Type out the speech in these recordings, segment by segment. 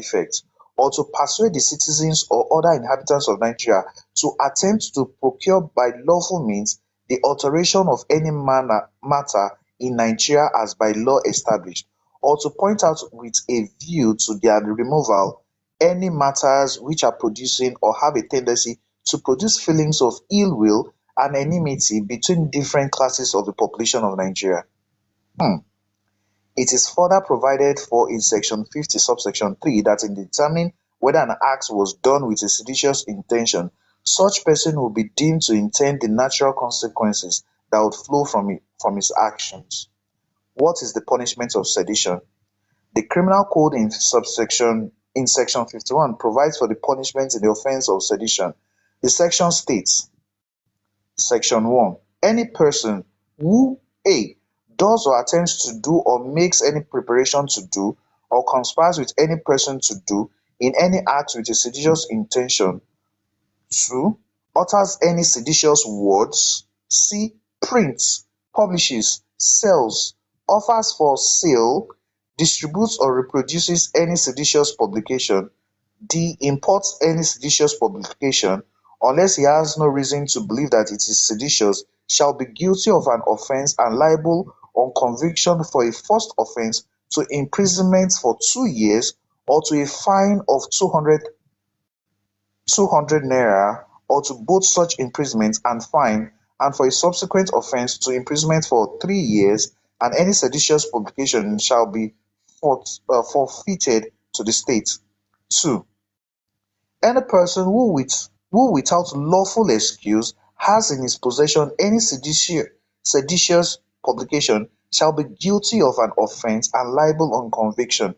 effect, or to persuade the citizens or other inhabitants of Nigeria to attempt to procure by lawful means the alteration of any matter in Nigeria as by law established, or to point out with a view to their removal any matters which are producing or have a tendency to produce feelings of ill will and enmity between different classes of the population of Nigeria. Hmm. It is further provided for in Section 50, subsection 3, that in determining whether an act was done with a seditious intention, such person will be deemed to intend the natural consequences that would flow from his actions. What is the punishment of sedition? The Criminal Code in Section 51 provides for the punishment in the offence of sedition. The section states, Section 1. Any person who A. does or attempts to do or makes any preparation to do or conspires with any person to do in any act with a seditious intention. 2. Utters any seditious words. C. Prints, publishes, sells, offers for sale, distributes or reproduces any seditious publication. D. Imports any seditious publication, unless he has no reason to believe that it is seditious, shall be guilty of an offence and liable on conviction for a first offence to imprisonment for 2 years or to a fine of 200 naira, or to both such imprisonment and fine, and for a subsequent offence to imprisonment for 3 years, and any seditious publication shall be forfeited to the state. 2. Any person who without lawful excuse has in his possession any seditious publication shall be guilty of an offence and liable on conviction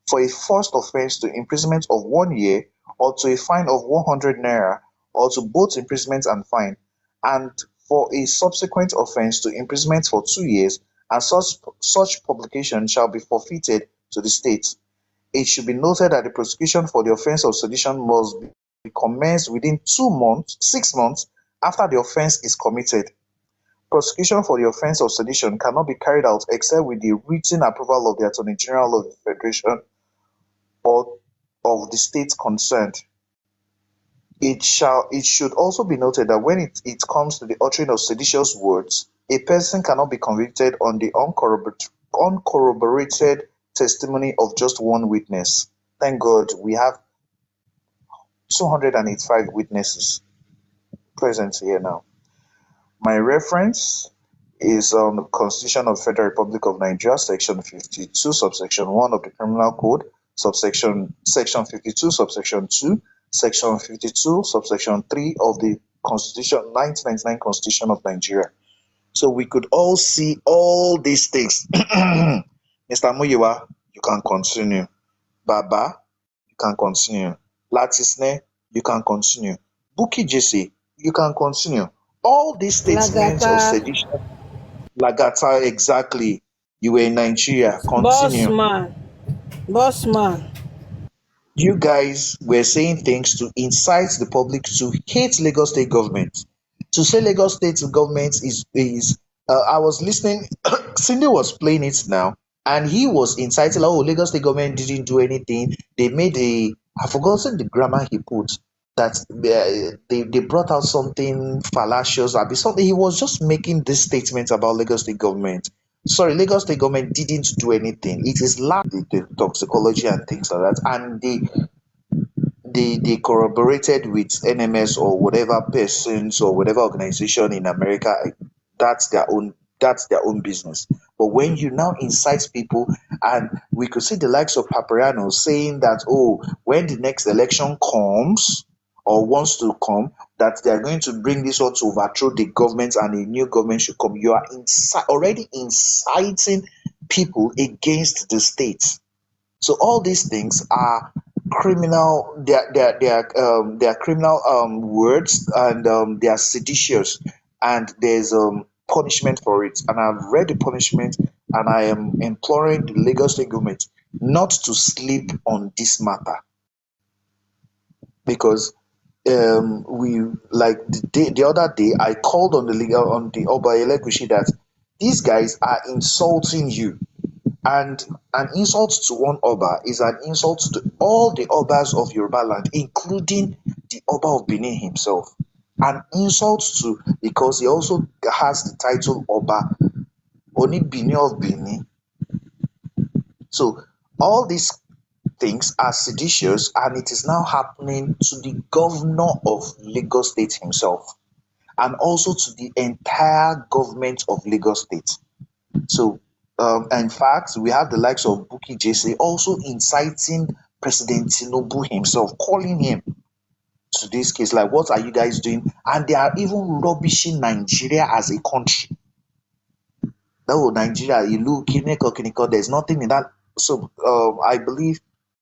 for a first offence to imprisonment of 1 year or to a fine of 100 naira, or to both imprisonment and fine, and for a subsequent offence to imprisonment for 2 years, and such publication shall be forfeited to the state. It should be noted that the prosecution for the offence of sedition must be commenced within 6 months after the offence is committed. Prosecution for the offence of sedition cannot be carried out except with the written approval of the Attorney General of the Federation or of the state concerned. It should also be noted that when it comes to the uttering of seditious words, a person cannot be convicted on the uncorroborated testimony of just one witness. Thank God we have 285 witnesses present here now. My reference is on the Constitution of the Federal Republic of Nigeria, Section 52, subsection 1 of the Criminal Code, Section 52, subsection 2, Section 52, subsection 3 of the 1999 Constitution of Nigeria. So we could all see all these things. Mr. Muyiwa, you can continue. Baba, you can continue. Latisne, you can continue. Buki Jesse, you can continue. All these statements of Lagata, sedition, Lagata, exactly. You were in Nigeria. boss Continue. man, boss man. You guys were saying things to incite the public to hate Lagos State government. To say Lagos State government is I was listening, Cindy was playing it now, and he was inciting, oh, Lagos State government didn't do anything. They made I've forgotten the grammar he put, that they brought out something fallacious, or something. He was just making this statement about Lagos State government. Sorry, Lagos State government didn't do anything. It is the toxicology and things like that, and they corroborated with NMS or whatever persons or whatever organization in America. That's their own business. But when you now incite people, and we could see the likes of Paparazzo saying that, oh, when the next election comes or wants to come, that they are going to bring this on to overthrow the government and a new government should come. You are already inciting people against the state. So all these things are criminal. They are criminal words, and they are seditious, and there's punishment for it. And I've read the punishment, and I am imploring the Lagos State government not to sleep on this matter, because we, like the other day I called on the Oba Elegushi that these guys are insulting you. And an insult to one Oba is an insult to all the Obas of Yoruba land, including the Oba of Benin himself. An insult to, because he also has the title Oba, Oni Bini of Benin. So all these things are seditious, and it is now happening to the governor of Lagos State himself, and also to the entire government of Lagos State. So, in fact, we have the likes of Buki Jesse also inciting President Tinubu himself, calling him to this case, like, what are you guys doing? And they are even rubbishing Nigeria as a country. Oh, Nigeria, you look, Kineko, there's nothing in that. So, I believe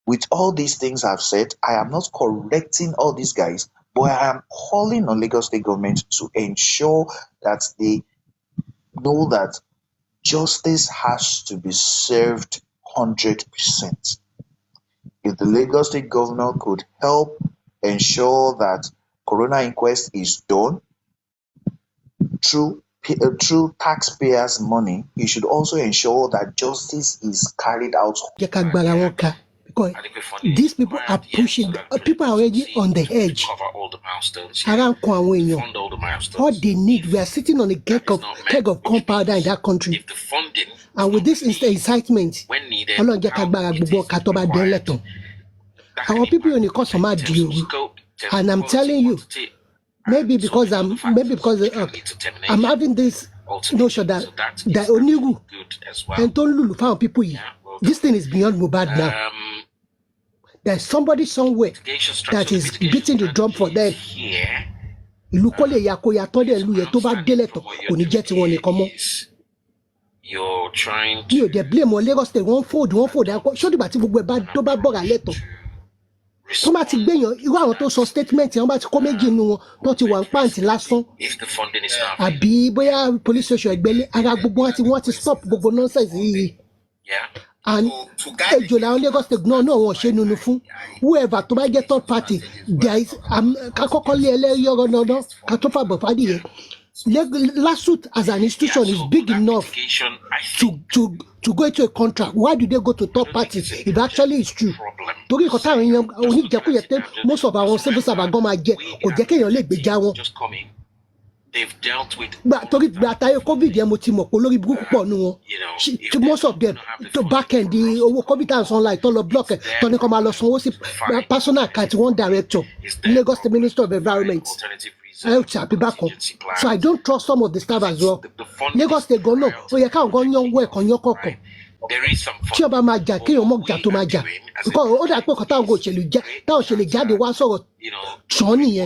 with all these things I've said, I am not correcting all these guys, but I am calling on Lagos State government to ensure that they know that justice has to be served 100%. If the Lagos State governor could help ensure that coroner inquest is done through taxpayers' money, he should also ensure that justice is carried out. Because these people are pushing, people are already on the edge. What they need, we are sitting on a keg of gunpowder in that country. And with this incitement, our people only cause some deal. And I'm telling you, maybe because I'm having this notion that Onigu and Tolu found people here. This thing is beyond Mohbad now. There's somebody somewhere that is beating the drum for them. You're trying to they blame on Lagos State one fold. Show the bati gbogbo ba tó bá bọ́ra lẹ́tọ̀. Tó bá ti gbéyàn irú àwọn tó sọ statement yẹn wọ́n bá ti kó méjì nínú wọn tó ti wà ń pàǹtí lásán. Àbí bóyá police station ẹgbẹ́lé ara gbogbo wọn ti stop gbogbo nonsense yìí. And ejò làwọn Lagos State náà wọ́n ṣe nínú fún whoever tó bá jẹ́ third party there is kakọ́kọ́ lé ẹlẹ́rìí ọ̀rọ̀ náà ká tó fàbọ̀ fàdí yẹn. Lawsuit as an institution is big enough to go into a contract. Why do they go to third parties if actually it's true? Most of our civil servants go they've dealt with COVID, most of them to back end the COVID and on like all block personal account one director, Lagos State Minister of Environment. So I don't trust some of the staff as well. Lagos State go no, you can't go on work on your cocoa. There is some because all that people can't go to the one sort of Johnny,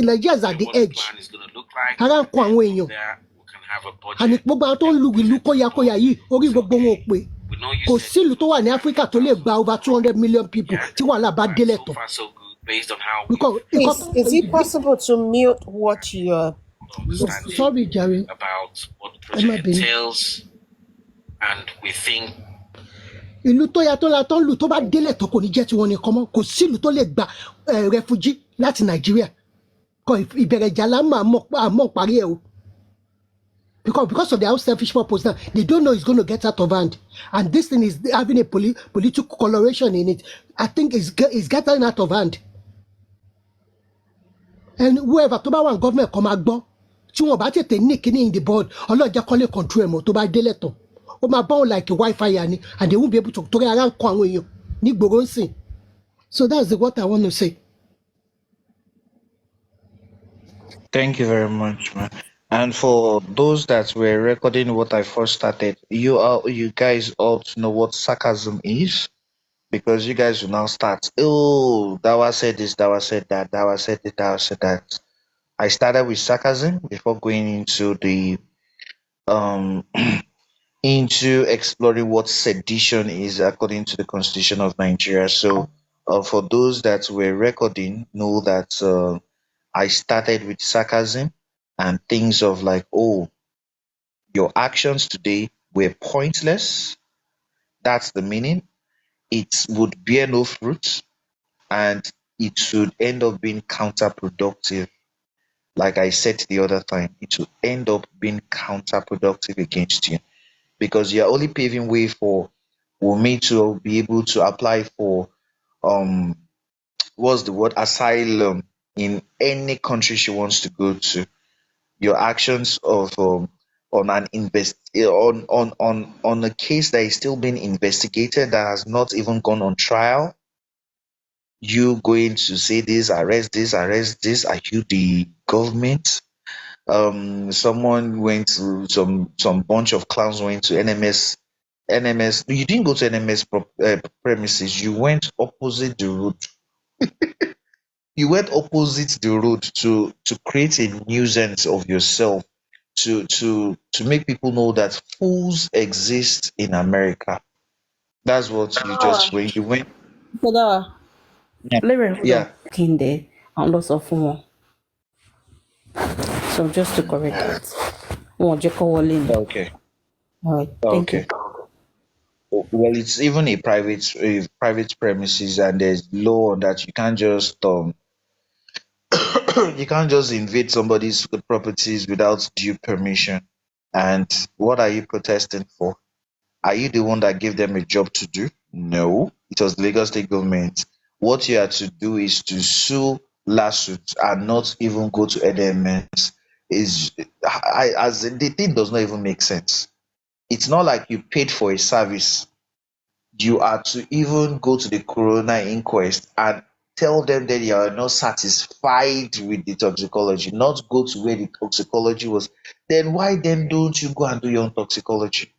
Nigeria's at the edge. And if kò sí ìlú tó wà ní Africa tó lè gba over 200 million people tí wàhálà bá délẹ̀ tán. Is it possible to mute what you're sorry, Jerry. About what the project entails, and we think ìlú tó yàtọ̀ la tó ń lù tó bá délẹ̀ tán kò ní jẹ́ tiwọn nìkan mọ́ kò sí ìlú tó lè gba refugee láti Nàìjíríà kò ìbẹ̀rẹ̀ ìjà la àmọ́ parí ẹ̀ o. Because of their own selfish purpose now, they don't know it's going to get out of hand. And this thing is having a political coloration in it. I think it's getting out of hand. And whoever, to buy one government come agbo, tí wọ́n bá tètè ní kíní in the board, ọlọ́jà kọ́lé control ẹ̀mọ́ tó bá délẹ̀ tán. Ó máa bá wọn like Wi-Fi and they won't be able to torí ara ń kọ àwọn èèyàn ní gbòòrò ń sìn. So that's what I want to say. Thank you very much, man. And for those that were recording what I first started, you guys ought to know what sarcasm is, because you guys will now start. Oh, Dawa said this, Dawa said that, Dawa said this, Dawa said that. I started with sarcasm before going into the into exploring what sedition is according to the Constitution of Nigeria. So, for those that were recording, know that I started with sarcasm and things of like, oh, your actions today were pointless. That's the meaning. It would bear no fruit and it should end up being counterproductive. like I said the other time, it will end up being counterproductive against you because you're only paving way for me to be able to apply for um what's the word, asylum in any country she wants to go to. Your actions of on an invest on a case that is still being investigated that has not even gone on trial, you going to say this, arrest this, are you the government? Someone went to some bunch of clowns went to NMS. You didn't go to NMS premises, you went opposite the road. You went opposite the road to create a nuisance of yourself, to make people know that fools exist in America. That's what you just Dawa, when you went. for Dawa, Yeah. Lyric Yeah. in there and lots of more. So just to correct Yeah. that. Oh, Jeko Walin. Okay. All right, thank you. Okay. Well, it's even a private premises, and there's law on that you can't just you can't just invade somebody's properties without due permission. And what are you protesting for? Are you the one that gave them a job to do? No, it was the Lagos State government. What you had to do is to sue lawsuits and not even go to NMS. The thing does not even make sense. It's not like you paid for a service. You are to even go to the coroner inquest and tell them that you are not satisfied with the toxicology, not go to where the toxicology was. Then why then don't you go and do your own toxicology?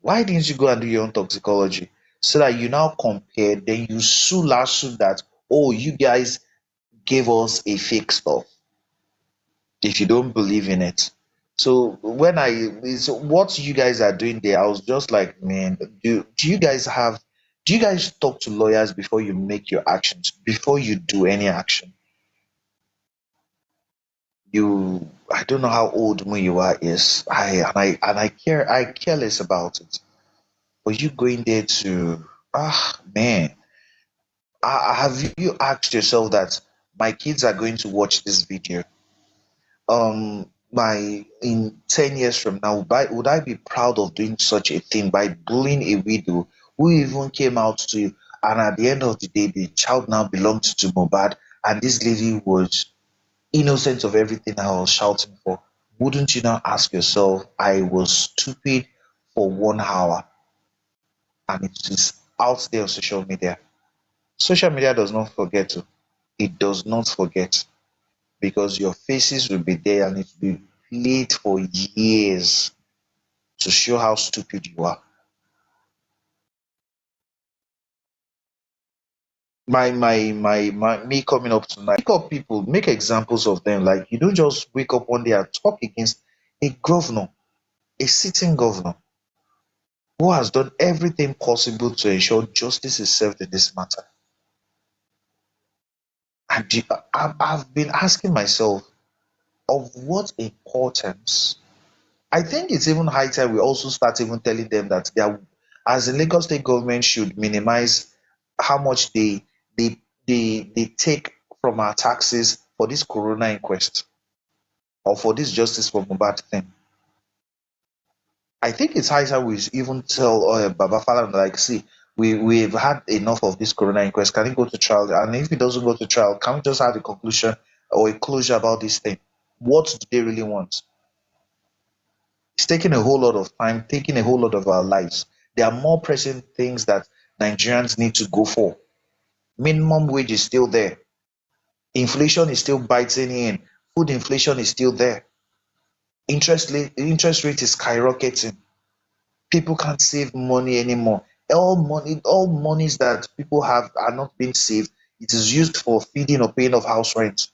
Why didn't you go and do your own toxicology? So that you now compare, then you sue lawsuit that, oh, you guys gave us a fake stuff if you don't believe in it. So when it's what you guys are doing there, I was just like, man, do you guys do you guys talk to lawyers before you make your actions, before you do any action? I don't know how old Muyiwa is. I care less about it. But you going there to man, have you asked yourself that my kids are going to watch this video? My in 10 years from now, would I be proud of doing such a thing by bullying a widow who even came out to, and at the end of the day, the child now belonged to Mohbad, and this lady was innocent of everything I was shouting for? Wouldn't you now ask yourself, I was stupid for 1 hour, and it is out there on social media. Social media does not forget. It does not forget because your faces will be there and it will be played for years to show how stupid you are. Me coming up tonight, pick up people, make examples of them. Like you don't just wake up one day and talk against a governor, a sitting governor who has done everything possible to ensure justice is served in this matter. And I've been asking myself, of what importance? I think it's even high time we also start even telling them that they are, as the Lagos State government should minimize how much they take from our taxes for this corona inquest or for this justice for Mohbad thing. I think it's high time we even tell Baba Fala like, see, we've had enough of this corona inquest. Can it go to trial? And if it doesn't go to trial, can we just have a conclusion or a closure about this thing? What do they really want? It's taking a whole lot of time, taking a whole lot of our lives. There are more pressing things that Nigerians need to go for. Minimum wage is still there. Inflation is still biting in. Food inflation is still there. Interest rate is skyrocketing. People can't save money anymore. All monies that people have are not being saved. It is used for feeding or paying of house rent.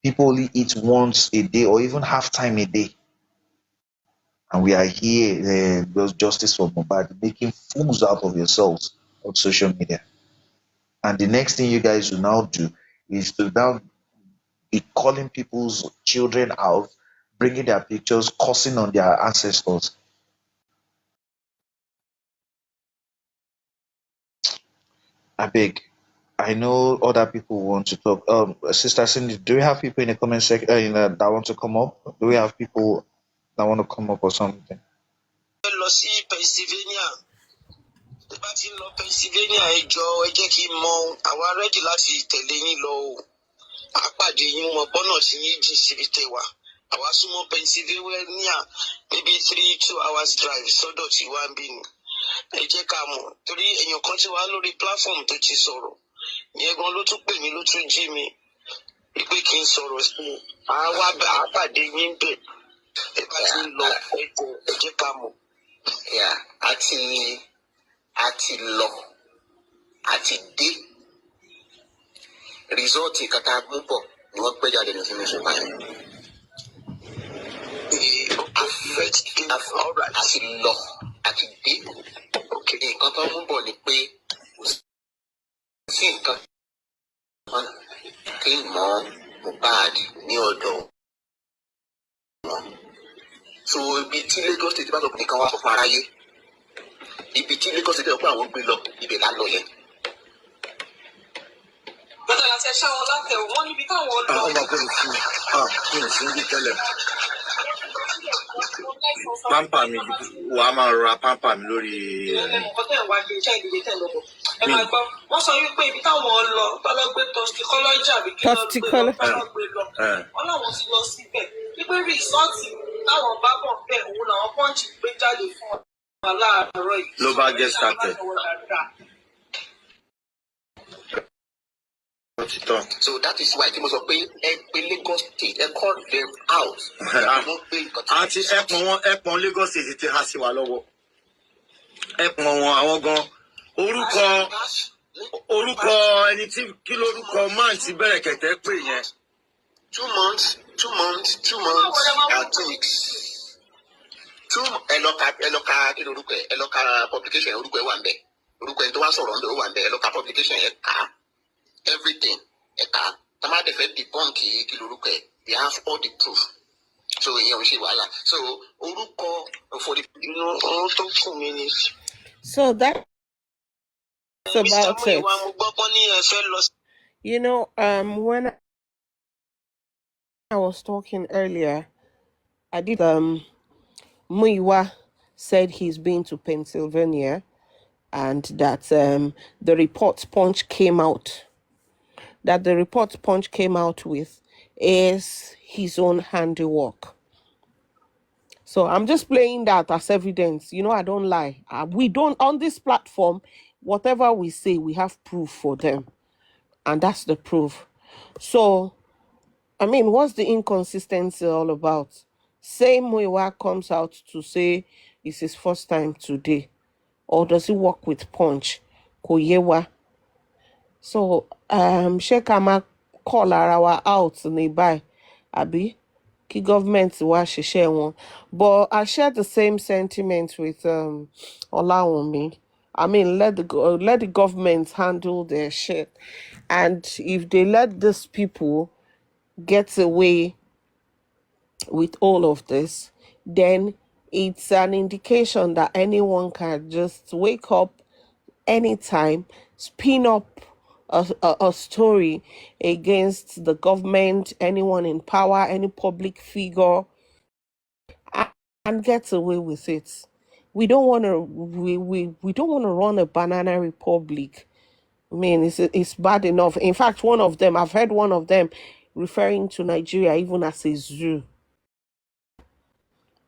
People only eat once a day or even half time a day. And we are here, those justice for Mohbad, making fools out of yourselves on social media. And the next thing you guys will now do is to now be calling people's children out, bringing their pictures, cursing on their ancestors. I beg, I know other people want to talk. Sister Cindy, do we have people in the comment section that want to come up? Do we have people that want to come up or something? Pennsylvania. Bá ti ń lọ Pennsylvania ẹ jọ̀ọ́ ẹ jẹ́ kí n mọ̀ àwa rẹ́dì láti tẹ̀lé yín lọ o àpàdé yín mọ̀ gbọ́nà tí yín jìn síbi tẹ̀wá àwa súnmọ́ Pennsylvania maybe 2 hours drive sọ́dọ̀ tí wá ń bí ni ẹ jẹ́ ká mọ̀ torí èèyàn kan ti wá lórí platform tó ti sọ̀rọ̀ ìyẹn gan ló tún pè mí ló tún jí mi wípé kí n sọ̀rọ̀ sí i àwa àpàdé yín bẹ̀ ẹ bá ti ń lọ ẹ jẹ́ ká mọ̀. àti lọ àti dé rìsọ́ọ̀tì kàtà mú bọ̀ ni wọ́n gbé jáde ní sínú ìṣúná yẹn. àti lọ àti dé nǹkan tó mú bọ̀ ni pé kò sí nǹkan kan kí n mọ Mohbad ní ọ̀dọ̀ wọn. So ibi tí Lagos State bá sọ pé nǹkan wá sọ fún aráyé ibi tí Lagos State ọ̀pọ̀ àwọn gbé lọ ibẹ̀ là lọ yẹn. bọ́dà láti ẹ ṣáwọn látẹ̀ wọ́n níbi táwọn lọ. ọmọ kò sí ní tẹ́lẹ̀. pampa mi wà á máa ra pampa mi lórí. ẹ máa gbọ́ wọ́n sọ wípé ibi táwọn lọ tọ́lọ́gbé toxicology àbí kí tọ́lọ́gbé lọ wọ́n láwọn ti lọ síbẹ̀ wípé rìsọ́ọ̀tì táwọn bá bọ̀ bẹ́ẹ̀ òun làwọn pọ́ǹchì gbé jáde fún ọ. Global get started. So that is why tí mo sọ pé ẹ pè Lagos State ẹ call them out. Àti ẹ̀pọ̀n Lagos State ti há sí wa lọ́wọ́. Ẹ̀pọ̀n wọn àwọn gan orúkọ ẹni tí kí lórúkọ máa ti bẹ̀rẹ̀ kẹ̀tẹ́ pè yẹn. 2 months and 2 weeks. ẹlọ́ka kí lorúkọ ẹ ẹlọ́ka publication orúkọ ẹ wà ń bẹ̀ orúkọ ẹ tó wá sọ̀rọ̀ ń bẹ̀ ó wà ń bẹ̀ ẹlọ́ka publication ẹ kà á everything ẹ kà á tamade fẹ́ debunk kí lorúkọ ẹ they have all the proof so ìyẹn ò ṣe wàhálà so orúkọ for the ohun tó fún mi ni. So that's about it. You know, when I was talking earlier, I did Muiwa said he's been to Pennsylvania and that the report Punch came out with is his own handiwork. So I'm just playing that as evidence. You know, I don't lie. We don't, on this platform, whatever we say, we have proof for them. And that's the proof. So, I mean, what's the inconsistency all about? Same Muiwa comes out to say it's his first time today. Or does he work with Punch? Koyewa. So, Shekama call Arawa out nearby. Abi, ki government wa share one. But I share the same sentiment with Olawumi. I mean, let the government handle their shit. And if they let these people get away with all of this, then it's an indication that anyone can just wake up anytime, spin up a story against the government, anyone in power, any public figure, and get away with it. We don't want to we don't want to run a banana republic. I mean, it's bad enough. In fact, I've heard one of them referring to Nigeria even as a zoo.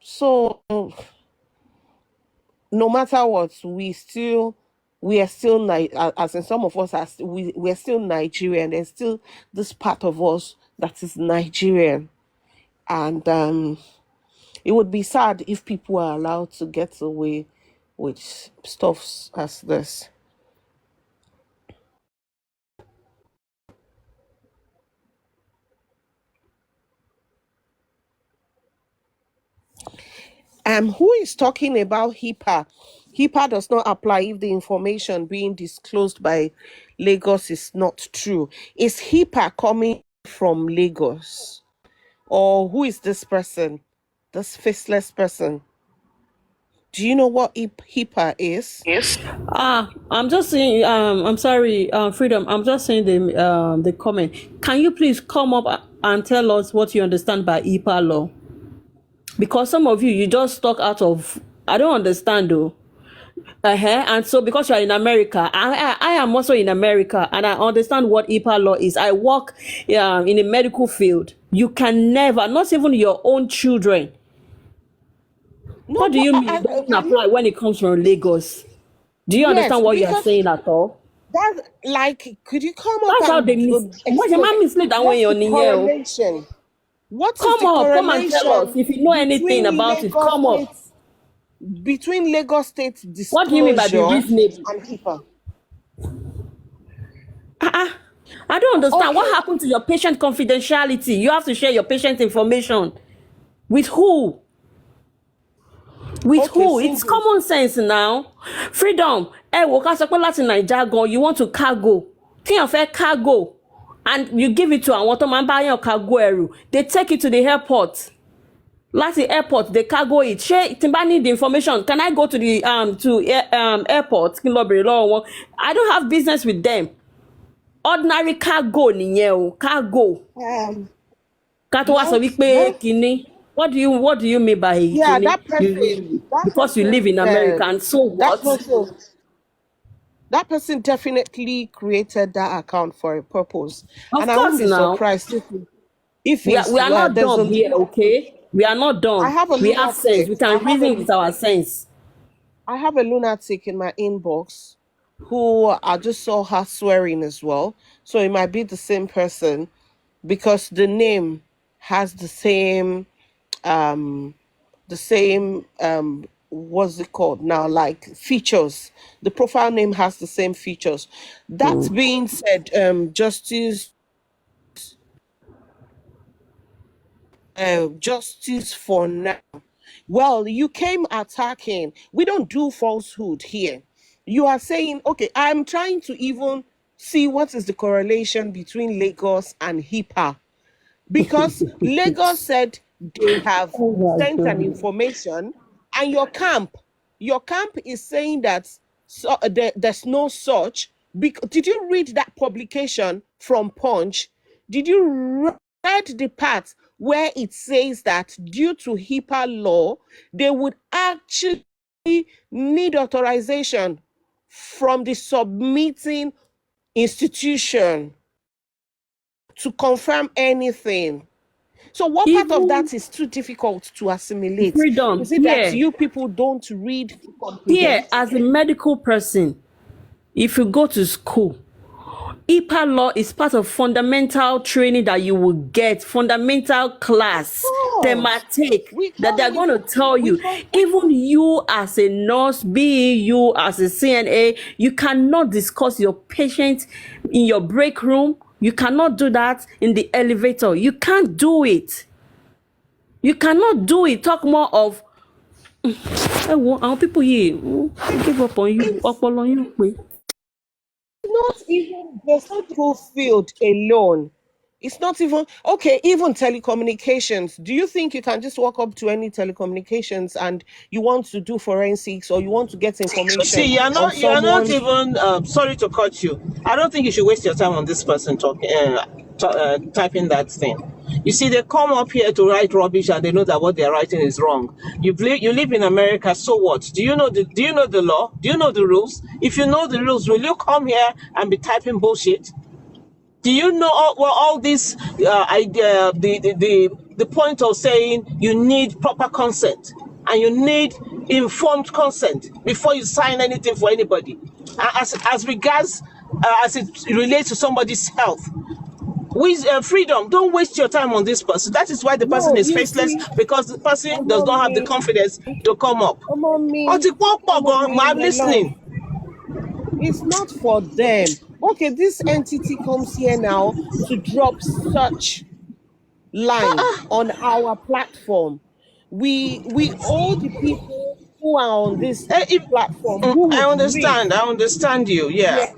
So no matter what, we are still as in some of us we're still Nigerian. There's still this part of us that is Nigerian, and it would be sad if people are allowed to get away with stuff as this. Who is talking about HIPAA? HIPAA does not apply if the information being disclosed by Lagos is not true. Is HIPAA coming from Lagos? Or who is this person? This faceless person? Do you know what HIPAA is? Yes. I'm just saying. I'm sorry, Freedom. I'm just saying the comment. Can you please come up and tell us what you understand by IPA law? Because some of you just talk out of. I don't understand though. And so because you are in America, I am also in America, and I understand what IPA law is. I work in a medical field. You can never, not even your own children. No, What do but you mean it doesn't apply when it comes from Lagos? Do you yes, understand what you are because saying at all? that, like, could you come up That's how they and What your man mislead that when what's you're the in here? correlation? What is Come the up, come and tell us. correlation If you know anything between about it, come up. Lagos State What do you mean by the disclosure reasonable? and HIPAA? I don't understand. Okay. What happened to your patient confidentiality? You have to share your patient information. With who? With who? It's common sense now. Freedom. Wo ká sọ pé láti Naija gan, you want to cargo. Tíyàn fẹ́ cargo. And you give it to àwọn tó máa ń bá yàn cargo ẹrù. They take it to the airport. Láti airport, they cargo it. Ṣé tí n bá need the information, can I go to the airport? Kí n lọ bèrè lọ́wọ́ wọn. I don't have business with them. Ordinary cargo nìyẹn o, cargo. Ká tó wá sọ wípé kíní. What do you mean by kíní? That person, because you live in America, and so what? That person definitely created that account for a purpose. Of and I course won't be now. surprised if we are not dumb here, okay? We are not dumb. We have sense. We can reason with our sense. I have a lunatic in my inbox who I just saw her swearing as well. So it might be the same person because the name has the same what's it called now, like features. The profile name has the same features. That being said, justice for now. Well, you came attacking. We don't do falsehood here. You are saying, okay, I'm trying to even see what is the correlation between Lagos and HIPAA. Because Lagos said they have sent an information, and your camp is saying that there's no such. Did you read that publication from Punch? Did you read the part where it says that due to HIPAA law, they would actually need authorization from the submitting institution to confirm anything? So what part of that is too difficult to assimilate? Freedom. Is it that you people don't read? Here, as a medical person, if you go to school, HIPAA law is part of fundamental training that you will get, fundamental class they might take, that they're going to tell you. Even you as a nurse, be you as a CNA, you cannot discuss your patient in your break room. You cannot do that in the elevator. You can't do it. You cannot do it. Talk more of our people here give up on you. Not even the medical field alone. It's not even okay. Even telecommunications. Do you think you can just walk up to any telecommunications and you want to do forensics or you want to get information? See, you're not even. Sorry to cut you. I don't think you should waste your time on this person talking, typing that thing. You see, they come up here to write rubbish and they know that what they're writing is wrong. You live in America, so what? Do you know the law? Do you know the rules? If you know the rules, will you come here and be typing bullshit? Do you know all this idea, the point of saying you need proper consent and you need informed consent before you sign anything for anybody? As regards, as it relates to somebody's health. With freedom, don't waste your time on this person. That is why the person is faceless, because the person does not have the confidence to come up. I'm listening. It's not for them. Okay, this entity comes here now to drop such line on our platform. We owe the people who are on this platform. I understand you, yeah.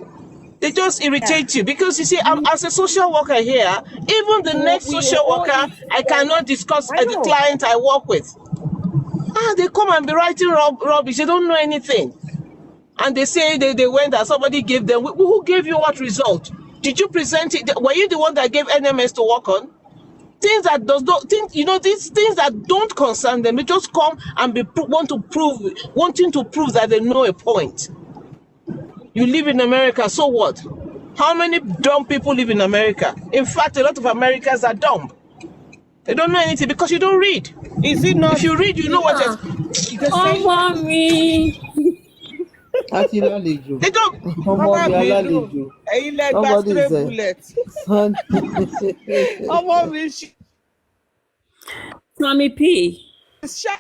They just irritate you because you see, as a social worker here, even the next social worker, I cannot discuss the client I work with. They come and be writing rubbish. They don't know anything. And they say they went and somebody gave them. Who gave you what result? Did you present it? Were you the one that gave NMS to work on? Things that these things that don't concern them. They just come and wanting to prove that they know a point. You live in America, so what? How many dumb people live in America? In fact, a lot of Americans are dumb. They don't know anything because you don't read. Is it not? If you read, you know what you're... Oh, mommy. Àti lálejò. They don't... Ọmọ mi alálejò. Ẹ̀yin lẹ gba Somebody stray said. bullet. Son- Ọmọ mi Sammy P. shy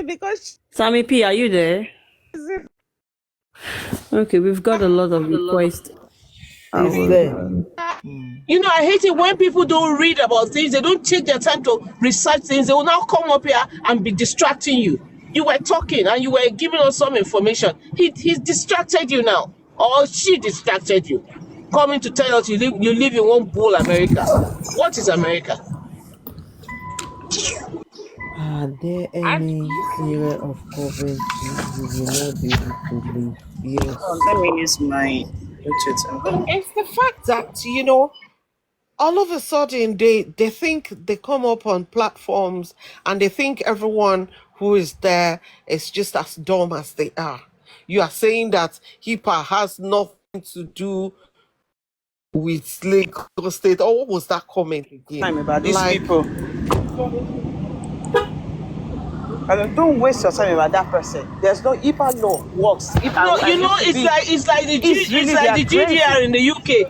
because Sammy P, are you there? Okay, we've got a lot of requests. He's there. You know, I hate it when people don't read about things. They don't take their time to research things. They will now come up here and be distracting you. You were talking and you were giving us some information. He's distracted you now. Or she distracted you. Coming to tell us you live in one bull America. What is America? Are there any area of Coventry you will not be able to live? Yes. Let me use my Bluetooth. it's the fact that, you know, all of a sudden they think they come up on platforms and they think everyone who is there is just as dumb as they are. You are saying that HIPAA has nothing to do with Lagos State. Oh, what was that comment again? Time about these Like, people. Don't waste your time about that person. There's no IPA law works. No, you know, it's like the crazy. GDR in the UK.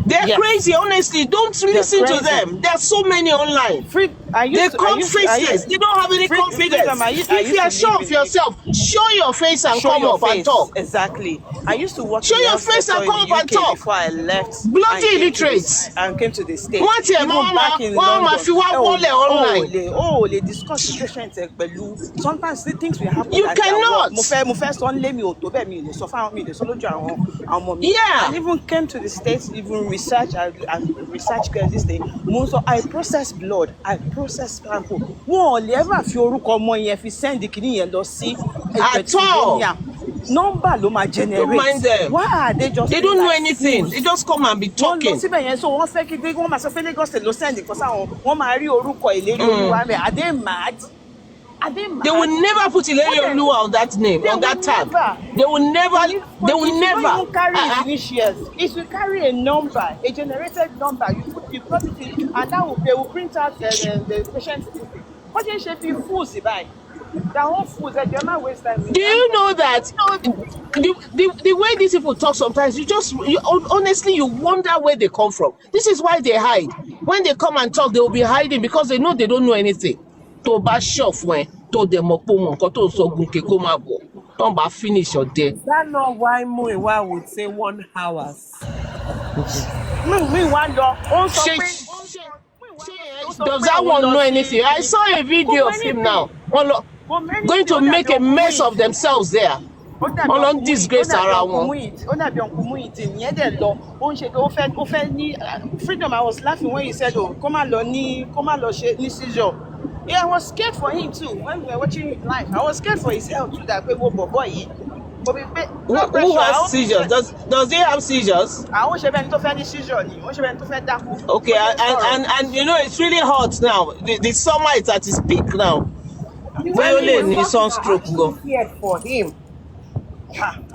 They're Yes. crazy, honestly. Don't listen to crazy. them. There's so many online. They come faceless. They don't have any confidence. If you are sure of yourself, show your face and come up and talk. Exactly. I used to work Show in your the face and hospital come in up the and UK talk. before I left. Bloody and came to illiterates. the- And came to the States. Wọ́n tiẹ̀ Even máa back in wọ́n máa fi wá London. wọlé online. Lè discuss situation tẹ pẹ̀lú. Sometimes the things will happen. You at their cannot. work. Mo fẹ́ sọ ń lé mi ò tó bẹ́ẹ̀ mi ò lè sọ fáwọn mi ò lè sọ lójú àwọn ọmọ mi. Yeah. And even came to the States, even research and research this thing. So I process blood, I process sample. Wọ́n ò lè ever fi orúkọ ọmọ yẹn fi send kìíní yẹn lọ sí At all. Number ló máa generate. Don't mind them. Why are they just They don't know anything. They just come and be wọ́n lọ talking. síbẹ̀ yẹn so wọ́n fẹ́ kí wọ́n máa sọ pé Lagos State ló send nǹkan sáwọn wọ́n máa rí orúkọ ìlérí olúwa rẹ̀. Are they mad? Are they mad? They will never put Ileri Oluwa on that name, They on that will tab. never. They will never. They will If you don't never. even carry his initials, if you carry a number, a generated number, you plug it in, and they will print out the patient statistic. What they should be fools by. They're all fools. They're not waste time. Do you know that the way these people talk sometimes, honestly, you wonder where they come from. This is why they hide. When they come and talk, they will be hiding because they know they don't know anything. To ba shelf when to them to so gunke ko ma bo. Don't ba finish your day. is that not why Muiwa would say 1 hour? Me one door. Does that one know anything? I saw a video of him now. Going to make a mess of themselves there. Ọlọ́run disgrace ara wọn. Ó dàbí ọkùnrin Muyideen ìyẹn dẹ̀ lọ ó ń ṣe pé ó fẹ́ ní freedom. I was laughing when he said kó má lọ ṣe ní seizure. Yeah, I was scared for him too when we were watching him live. I was scared for his health too that pé wo bọ̀bọ̀ yìí. Who has seizures? Does he have seizures? Àwọn ṣe bẹ́ẹ̀ ni tó fẹ́ ní seizure ni wọ́n ṣe bẹ́ẹ̀ ni tó fẹ́ dákú. Okay, and you know it's really hot now. The summer is at its peak now. Violin is sunstroke go. I feared for him.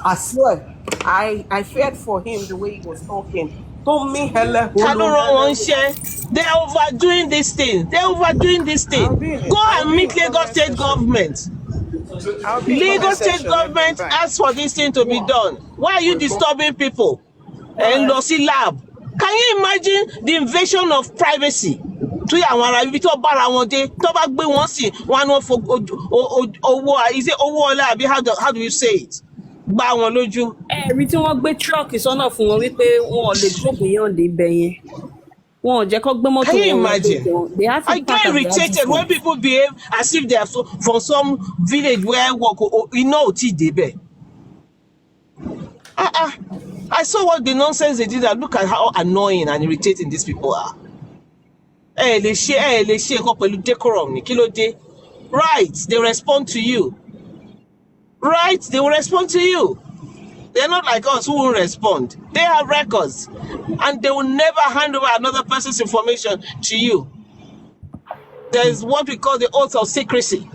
I swear, I feared for him the way he was talking. Told me, Helen. They're overdoing this thing. Go and meet Lagos State government. Lagos State government asked for this thing to be done. Why are you disturbing people? And Losi Lab. Can you imagine the invasion of privacy? How do you say it? Every tí wọ́n gbé truck sọ́nà fún wọn wípé wọn ò lè go beyond ibẹ̀ yẹn. Wọn ò jẹ́ kó gbé mọ́tò wọn. Can you imagine? They have to I get irritated when people behave as if they are from some village where you know I saw what the nonsense they did and look at how annoying and irritating these people are. Lè ṣe nǹkan pẹ̀lú decorum ni kí ló dé? right, they respond to you. Right, they will respond to you. They're not like us who won't respond. They have records, and they will never hand over another person's information to you. There's what we call the oath of secrecy.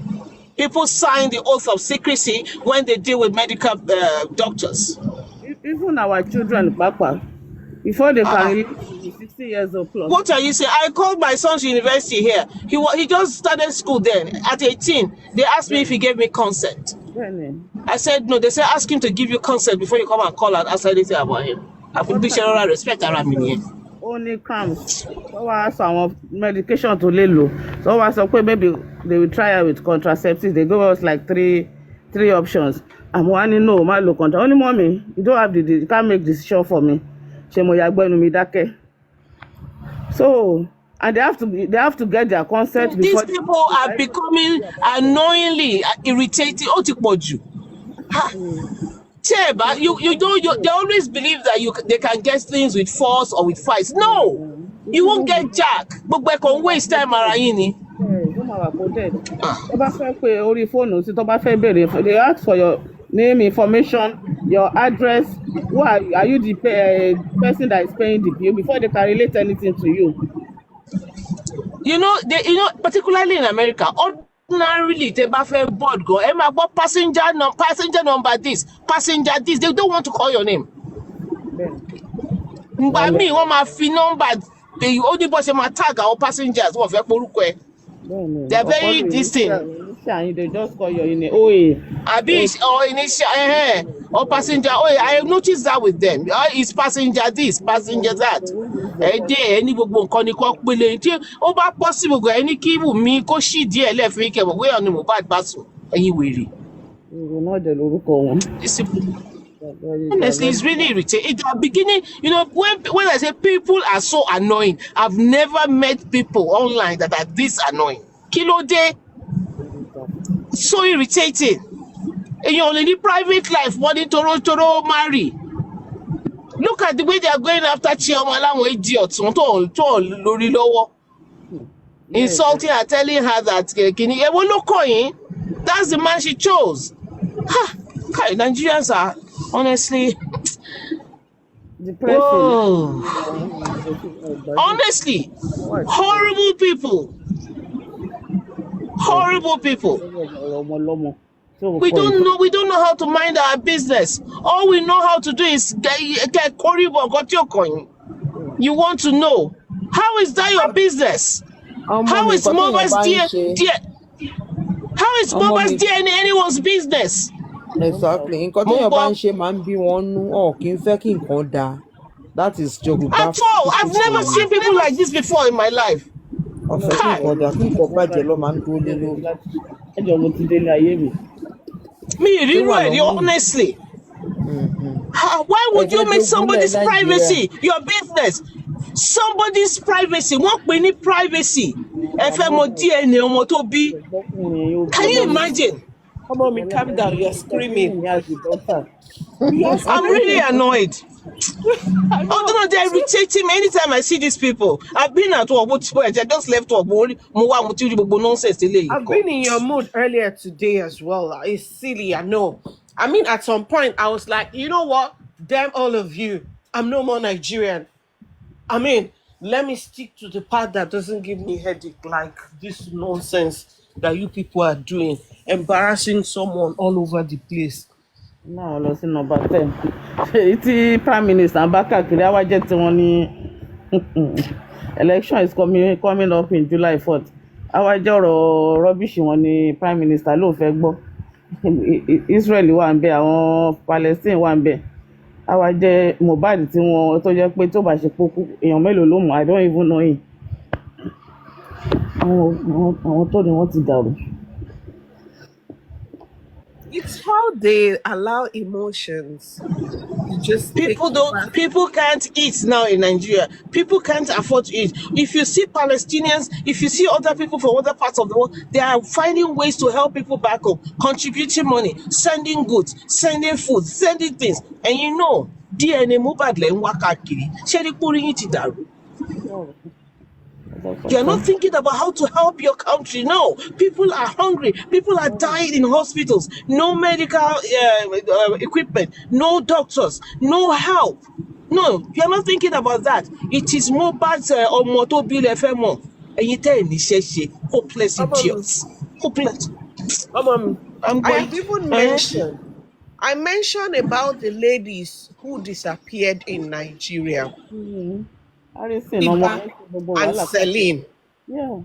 People sign the oath of secrecy when they deal with medical doctors. Even our children, Papa, before they can relate to you, 60 years old plus. What are you saying? I called my son's university here. He just started school then. At 18, they asked me if he gave me consent. I said no. They said ask him to give you consent before you come and call and ask anything about him. I put the general respect around me. Only comes. So I have some medication to lay low. So I said maybe they will try out with contraceptives. They give us like three options. I'm wanting no my low contra. Only mommy, you don't have you can't make decision for me. So and they have to get their consent. These people are becoming annoyingly irritating. They always believe that they can get things with force or with fights. No, you won't get jack. But we can waste time around. They ask for your name, information, your address. Who are you the person that is paying the bill before they can relate anything to you? You know, particularly in America, ordinarily they buy board go. Passenger number this, passenger this. They don't want to call your name. By me, one my number. They only boss my tag our passengers. They are very distinct. They just call your name. Oh, Abish or initial or passenger. Oh, I have noticed that with them. It's passenger this, passenger that. Any book over possible any key me ko she dear left me way on the Mohbad basu. And you will. Honestly, it's really irritating. At the beginning, you know, when I say people are so annoying, I've never met people online that are this annoying. Kilo day, so irritating. And you're only private life, wanting to marry. Look at the way they are going after Chiomala idiots. Insulting her, telling her that that's the man she chose. Nigerians are honestly honestly horrible people. Horrible people. We don't know how to mind our business. All we know how to do is get your coin. You want to know how is that your business? How is Mohbad's DNA anyone's business? Exactly. That is at all. I've never seen people like this before in my life. Honestly. Why would you make somebody's privacy your business? Somebody's privacy. What we need privacy. Can you imagine? Come on, me calm down. You're screaming. I'm really annoyed. Although they're irritating me anytime I see these people. I've been at work, I just left work. I've been in your mood earlier today as well. It's silly, I know. I mean, at some point, I was like, you know what? Damn all of you. I'm no more Nigerian. I mean, let me stick to the part that doesn't give me headache, like this nonsense that you people are doing. Embarrassing someone all over the place. No, let's see number 10. It's Prime Minister Ambaka election is coming up in July 4th. Our jọrọ rubbish wọn ni Prime Minister ló fẹ́ gbọ́. Israel wà ń bẹ, àwọn Palestine wà ń bẹ. Àwa jẹ Mohbad tí wọn tó jẹ́ pé tó bá ṣe poku èèyàn mélòó ló mọ̀, I don't even know him. Àwọn tó ní wọ́n ti dàrú. It's how they allow emotions. People can't eat now in Nigeria. People can't afford to eat. If you see Palestinians, if you see other people from other parts of the world, they are finding ways to help people back home, contributing money, sending goods, sending food, sending things. And you know, DNA Mohbad le nwaka kiri. Sheri puri yin ti daru. You're not thinking about how to help your country. No, people are hungry. People are dying in hospitals. No medical equipment. No doctors. No help. No, you're not thinking about that. It is Mohbad's Omoto Bill FMO. And you tell me, hopeless idiots. Hopeless. I'm I going. have even mentioned. I mentioned about the ladies who disappeared in Nigeria, Iba and Celine. Yeah.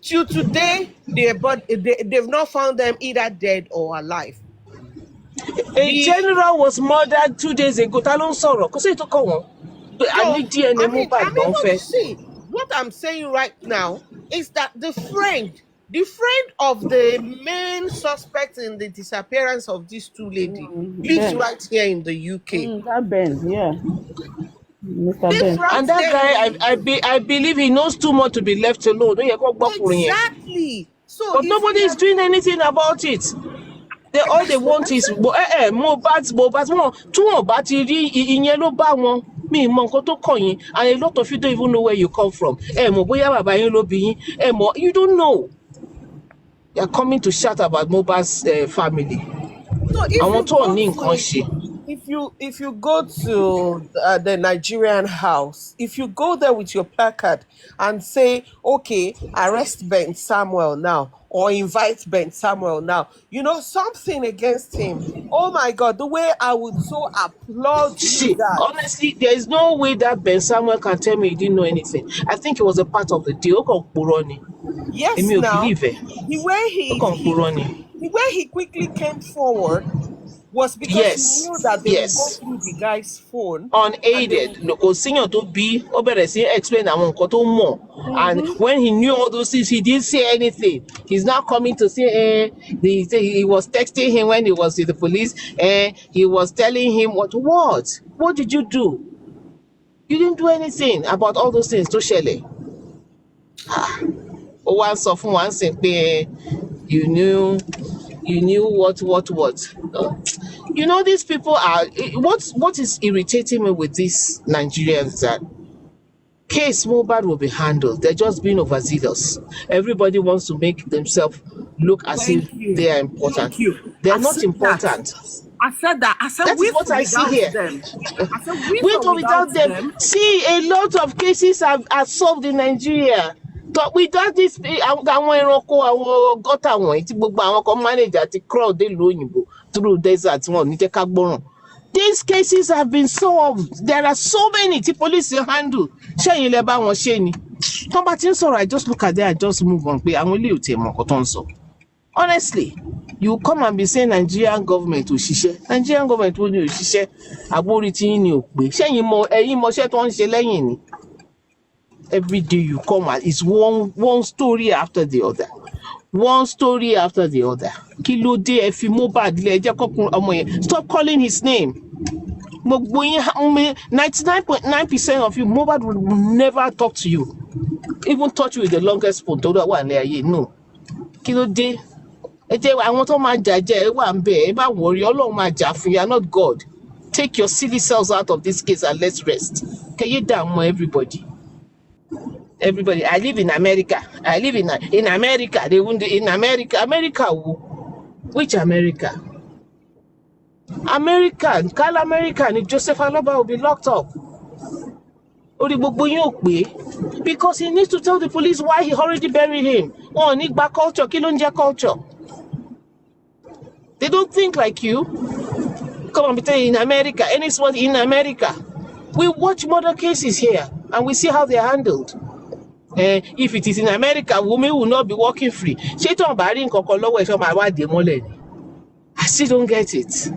Till today, they've not found them either dead or alive. A general was murdered 2 days ago. Talon Soro. Because it took on. I need DNA Mohbad. I'm able to see. What I'm saying right now is that the friend of the main suspect in the disappearance of these two ladies lives right here in the UK. That Ben, yeah. Mr. Ben. And that guy, I believe he knows too much to be left alone. Exactly. So but nobody is doing anything about it. All they want is Mohbad tí wọ́n bá ti rí ìyẹn ló bá wọn. Mi mọ nǹkan tó kàn yín, and a lot of you don't even know where you come from. Mọ̀ bóyá bàbá yín ló bí yín. Mọ̀, you don't know. They are coming to shout about Mohbad's family. So if you go to the Nigerian house, if you go there with your placard and say, okay, arrest Ben Samuel now, or invite Ben Samuel now, you know, something against him. Oh my God, the way I would so applaud you that. Honestly, there is no way that Ben Samuel can tell me he didn't know anything. I think it was a part of the deal. Yes, now, the way he quickly came forward was because he knew that they would go through the guy's phone. Unaided. Explain and when he knew all those things, he didn't say anything. He's now coming to say, he was texting him when he was with the police, and he was telling him what? What did you do? You didn't do anything about all those things to Shelley. Once of one saying, you knew what. You know, these people are, what is irritating me with these Nigerians that case Mohbad will be handled. They're just being overzealous. Everybody wants to make themselves look as if they are important. They're not important. I said that. I said, that is what I see here. I said, with or without them. See, a lot of cases are solved in Nigeria. But without this, àwọn ẹranko àwọn gọ́tà wọ̀nyí tí gbogbo àwọn kan manage àti crowd dé ìlú òyìnbó through desert wọn ní jẹ́ ká gbọ́ràn. These cases have been solved. There are so many tí police handle. Ṣẹ́yìn lẹ bá wọn ṣe ni. Tọ́ bá ti ń sọ̀rọ̀, I just look at them and just move on pé àwọn ilé ò tẹ̀ mọ̀ nǹkan tó ń sọ. Honestly, you come and be saying Nigerian government ò ṣiṣẹ́. Nigerian government ò ní ò ṣiṣẹ́. Àbórí tí yín ni ò pé. Ṣẹ́yìn mọ ẹ̀yin mọṣẹ́ tó ń ṣe lẹ́yìn ni. Every day you come and it's one story after the other. One story after the other. Kí ló dé ẹ fi Mohbad lé ẹ jẹ́ kọ́kùn ọmọ yẹn. Stop calling his name. 99.9% of you, Mohbad will never talk to you. Even touch you with the longest phone. Tó dá wà ní ayé. No. Kí ló dé? Ẹ jẹ́ àwọn tó máa jà jẹ́ ẹ wà ń bẹ̀ ẹ bá worry. Ọlọ́run máa jà fún you. Are not God. Take your silly selves out of this case and let's rest. Can you damn everybody? Everybody, I live in America. I live in America. They won't in America. America, which America? American, call American. If Joseph Aloba will be locked up. Because he needs to tell the police why he already buried him. Oh, need back culture, Kilonja culture. They don't think like you. Come on, be telling in America, anyone in America. We watch murder cases here and we see how they're handled. If it is in America, women will not be walking free. I still don't get it.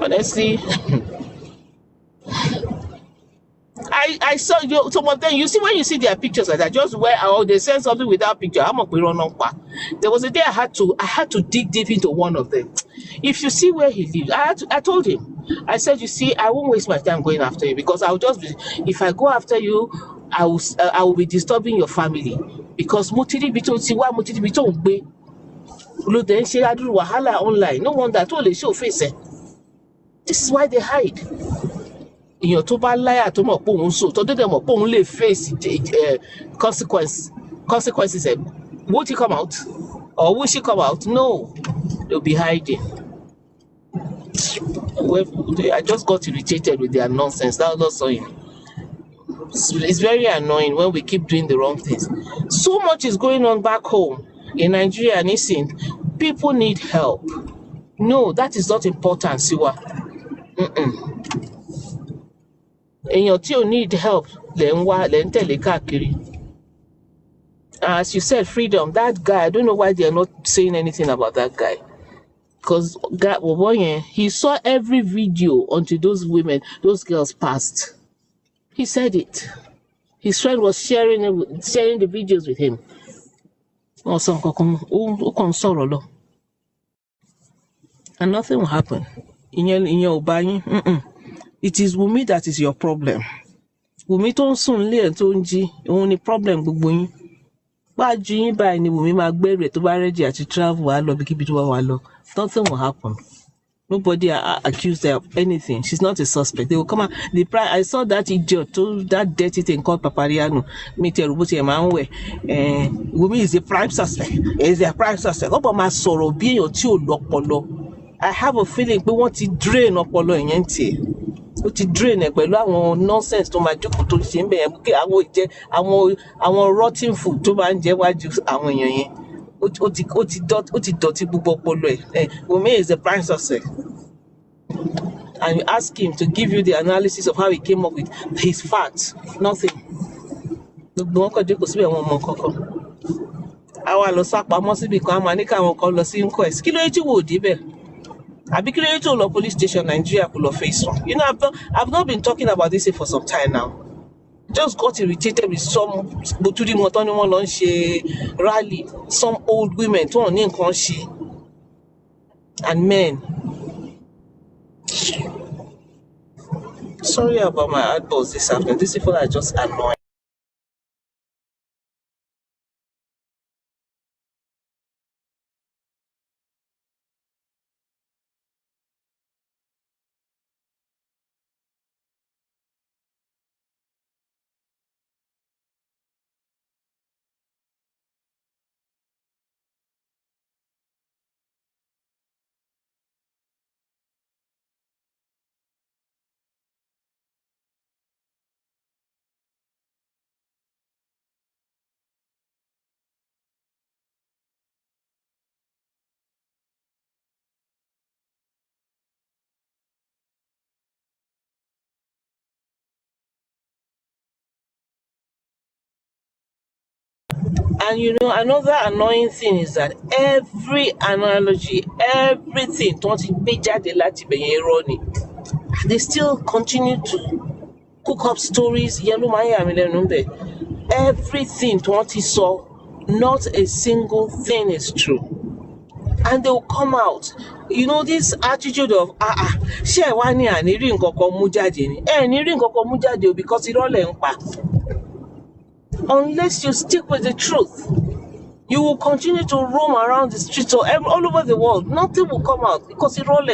Honestly, I saw some of them. You see, when you see their pictures like that, just where they send something without picture. There was a day I had to dig deep into one of them. If you see where he lives, I told him, I said, you see, I won't waste my time going after you because I'll just be. If I go after you, I will be disturbing your family because mutiri bito be. Wahala online. No wonder to show face. This is why they hide. Èèyàn tó bá láyà tó mọ̀ pé òun sòótọ́ tó dẹ̀ mọ̀ pé òun lè face consequences. Would he come out? Or will she come out? No. They'll be hiding. I just got irritated with their nonsense. That's not so. It's very annoying when we keep doing the wrong things. So much is going on back home in Nigeria and Isin. People need help. No, that is not important, Siwa. Èèyàn tí ò need help lẹ̀ ń tẹ̀lé káàkiri. As you said, freedom, that guy, I don't know why they're not saying anything about that guy. Because he saw every video until those those girls passed. He said it. His friend was sharing the videos with him. And nothing will happen. It is Wumi that is your problem. Wumi tó ń sùn lé ẹ̀ tó ń jí, òun ni problem gbogbo yín. Bá ju yín báyìí ni Wumi máa gbẹ̀rẹ̀ tó bá ready àti travel wá lọ bíkíbi tó wá lọ. Nothing will happen. Nobody accused her of anything. She's not a suspect. They will come out. I saw that idiot, that dirty thing called Papariano. Wumi is the prime suspect. Is the prime suspect. I have a feeling we want to drain ọpọlọ yẹn ti. Ó ti drain ẹ pẹ̀lú àwọn nonsense tó máa jókòó tó ṣe ń bẹ̀ yẹn pé àwọn rotten food tó máa ń jẹ wájú àwọn èèyàn yẹn. Ó ti dọ̀tí gbogbo ọpọlọ ẹ̀. Wumi is the prime suspect. And you ask him to give you the analysis of how he came up with his facts. Nothing. Gbogbo wọn kàn jókòó síbẹ̀ wọn mọ kankan. Àwa lọ sápamọ́ síbi kan, a máa ní káwọn kan lọ sí inquest. Kí ló yẹ tí wò ó débẹ̀? Àbí kí ló yẹ tó lọ police station Nigeria kò lọ face one? You know, I've not been talking about this for some time now. Just got irritated with some boturi motor ni wọ́n lọ ń ṣe rally, some old women tó wọ́n ní nǹkan ṣe, and men. Sorry about my outburst this afternoon. These people are just annoying. And you know, another annoying thing is that every analogy, everything, they still continue to cook up stories. Everything saw, not a single thing is true. And they will come out. You know, this attitude of because it all unless you stick with the truth, you will continue to roam around the streets or all over the world. Nothing will come out because it's all